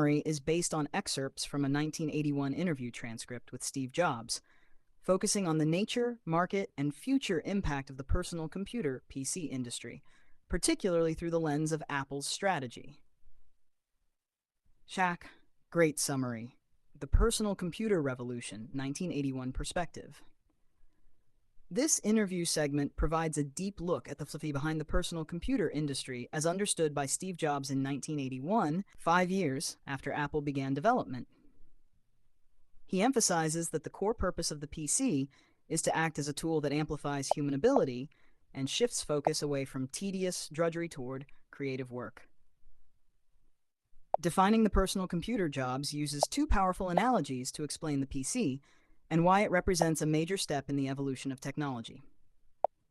summary is based on excerpts from a 1981 interview transcript with Steve Jobs, focusing on the nature, market, and future impact of the personal computer (PC) industry, particularly through the lens of Apple's strategy. Shaq, great summary. The Personal Computer Revolution, 1981 Perspective. This interview segment provides a deep look at the philosophy behind the personal computer industry as understood by Steve Jobs in 1981, 5 years after Apple began development. He emphasizes that the core purpose of the PC is to act as a tool that amplifies human ability and shifts focus away from tedious drudgery toward creative work. Defining the personal computer, Jobs uses two powerful analogies to explain the PC and why it represents a major step in the evolution of technology.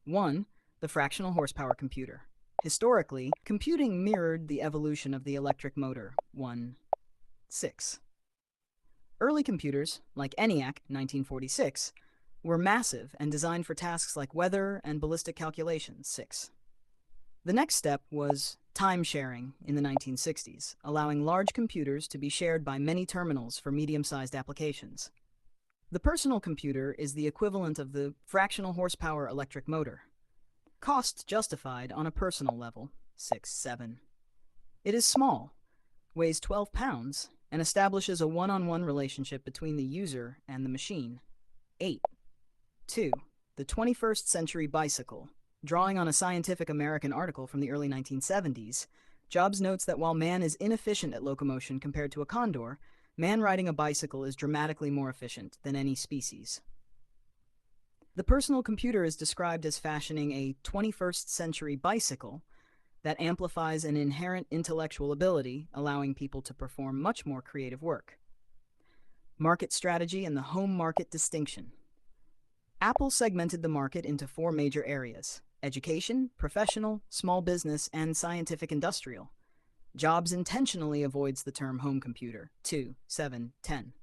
1. The fractional horsepower computer. Historically, computing mirrored the evolution of the electric motor. 1.6. Early computers, like ENIAC 1946, were massive and designed for tasks like weather and ballistic calculations. 6. The next step was time sharing in the 1960s, allowing large computers to be shared by many terminals for medium-sized applications. The personal computer is the equivalent of the fractional horsepower electric motor. Cost justified on a personal level. 6.7. It is small, weighs 12 pounds, and establishes a one-on-one relationship between the user and the machine. 8.2. The 21st century bicycle. Drawing on a Scientific American article from the early 1970s, Jobs notes that while man is inefficient at locomotion compared to a condor, man riding a bicycle is dramatically more efficient than any species. The personal computer is described as fashioning a 21st century bicycle that amplifies an inherent intellectual ability, allowing people to perform much more creative work. Market strategy and the home market distinction. Apple segmented the market into 4 major areas: education, professional, small business, and scientific industrial. Jobs intentionally avoids the term home computer. 2.7.10.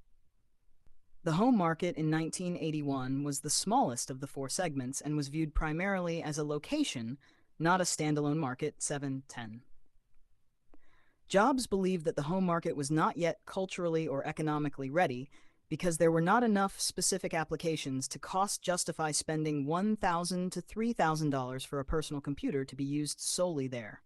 The home market in 1981 was the smallest of the 4 segments and was viewed primarily as a location, not a standalone market. 7.10. Jobs believed that the home market was not yet culturally or economically ready because there were not enough specific applications to cost justify spending $1,000 to $3,000 for a personal computer to be used solely there.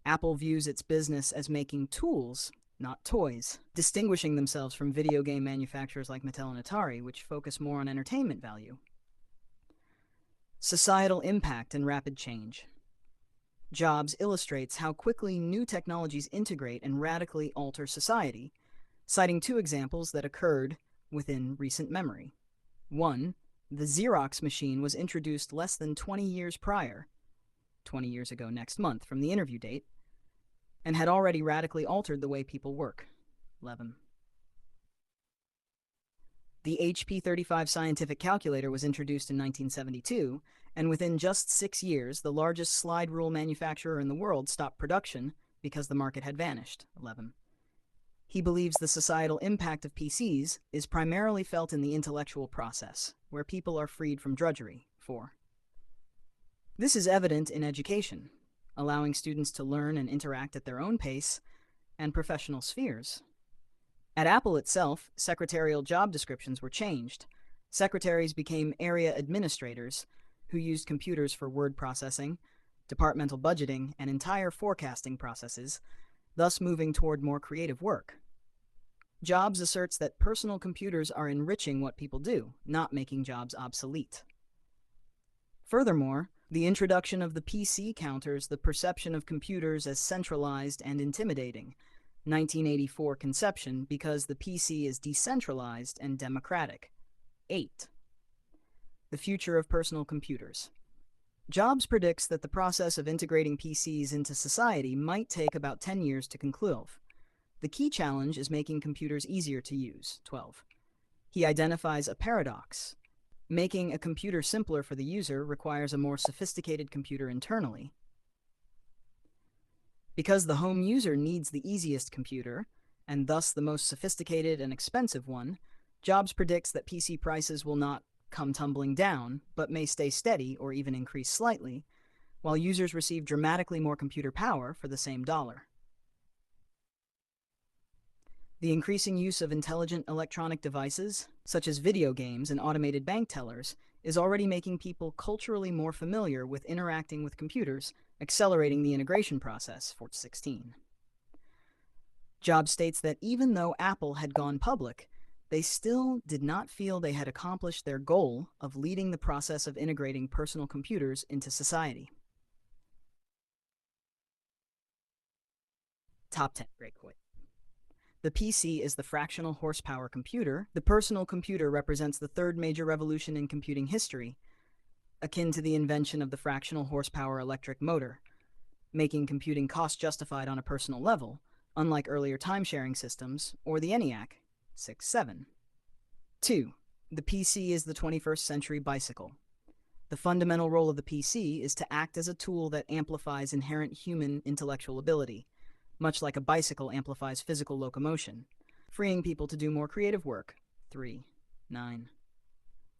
Apple views its business as making tools, not toys, distinguishing themselves from video game manufacturers like Mattel and Atari, which focus more on entertainment value. Societal impact and rapid change. Jobs illustrates how quickly new technologies integrate and radically alter society, citing 2 examples that occurred within recent memory. 1. The Xerox machine was introduced less than 20 years prior, 20 years ago next month from the interview date, and had already radically altered the way people work. 11. The HP 35 scientific calculator was introduced in 1972, and within just 6 years, the largest slide rule manufacturer in the world stopped production because the market had vanished. 11. He believes the societal impact of PCs is primarily felt in the intellectual process, where people are freed from drudgery. 4. This is evident in education, allowing students to learn and interact at their own pace, and professional spheres. At Apple itself, secretarial job descriptions were changed. Secretaries became area administrators, who used computers for word processing, departmental budgeting, and entire forecasting processes, thus moving toward more creative work. Jobs asserts that personal computers are enriching what people do, not making jobs obsolete. Furthermore, the introduction of the PC counters the perception of computers as centralized and intimidating. 1984 conception because the PC is decentralized and democratic. 8. The future of personal computers. Jobs predicts that the process of integrating PCs into society might take about 10 years to conclude. The key challenge is making computers easier to use. 12. He identifies a paradox. Making a computer simpler for the user requires a more sophisticated computer internally. Because the home user needs the easiest computer, and thus the most sophisticated and expensive one, Jobs predicts that PC prices will not come tumbling down, but may stay steady or even increase slightly, while users receive dramatically more computer power for the same dollar. The increasing use of intelligent electronic devices, such as video games and automated bank tellers, is already making people culturally more familiar with interacting with computers, accelerating the integration process, Fort 16. Jobs states that even though Apple had gone public, they still did not feel they had accomplished their goal of leading the process of integrating personal computers into society. Top 10 great quote. The PC is the fractional horsepower computer. The personal computer represents the third major revolution in computing history, akin to the invention of the fractional horsepower electric motor, making computing cost-justified on a personal level, unlike earlier time-sharing systems or the ENIAC 6-7. 2. The PC is the 21st century bicycle. The fundamental role of the PC is to act as a tool that amplifies inherent human intellectual ability, much like a bicycle amplifies physical locomotion, freeing people to do more creative work. 3-9.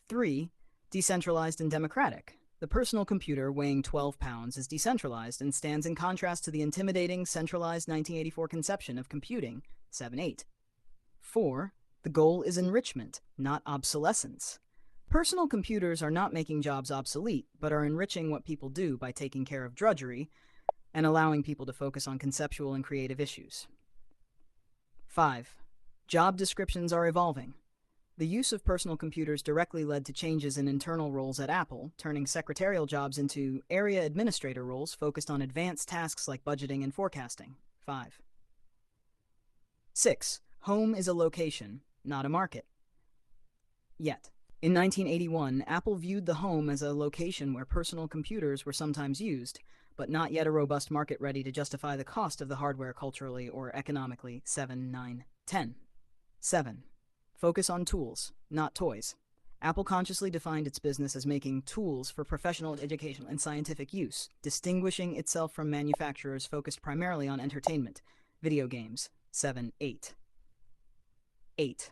3. Decentralized and democratic. The personal computer, weighing 12 pounds, is decentralized and stands in contrast to the intimidating, centralized 1984 conception of computing. 7-8. 4. The goal is enrichment, not obsolescence. Personal computers are not making jobs obsolete, but are enriching what people do by taking care of drudgery and allowing people to focus on conceptual and creative issues. 5. Job descriptions are evolving. The use of personal computers directly led to changes in internal roles at Apple, turning secretarial jobs into area administrator roles focused on advanced tasks like budgeting and forecasting. 5. 6. Home is a location, not a market. Yet, in 1981, Apple viewed the home as a location where personal computers were sometimes used, but not yet a robust market ready to justify the cost of the hardware culturally or economically. 7, 9, 10. 7. Focus on tools, not toys. Apple consciously defined its business as making tools for professional, educational, and scientific use, distinguishing itself from manufacturers focused primarily on entertainment, video games. 7, 8. 8.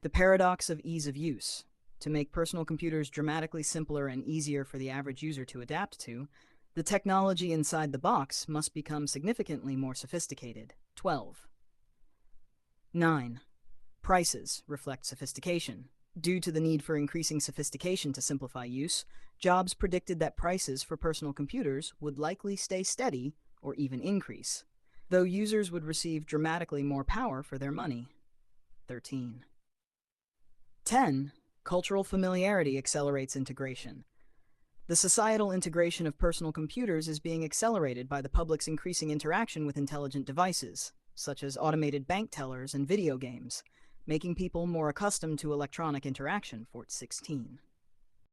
The paradox of ease of use. To make personal computers dramatically simpler and easier for the average user to adapt to, the technology inside the box must become significantly more sophisticated. 12. 9. Prices reflect sophistication. Due to the need for increasing sophistication to simplify use, Jobs predicted that prices for personal computers would likely stay steady or even increase, though users would receive dramatically more power for their money. 13. 10. Cultural familiarity accelerates integration. The societal integration of personal computers is being accelerated by the public's increasing interaction with intelligent devices, such as automated bank tellers and video games, making people more accustomed to electronic interaction. Fort 16.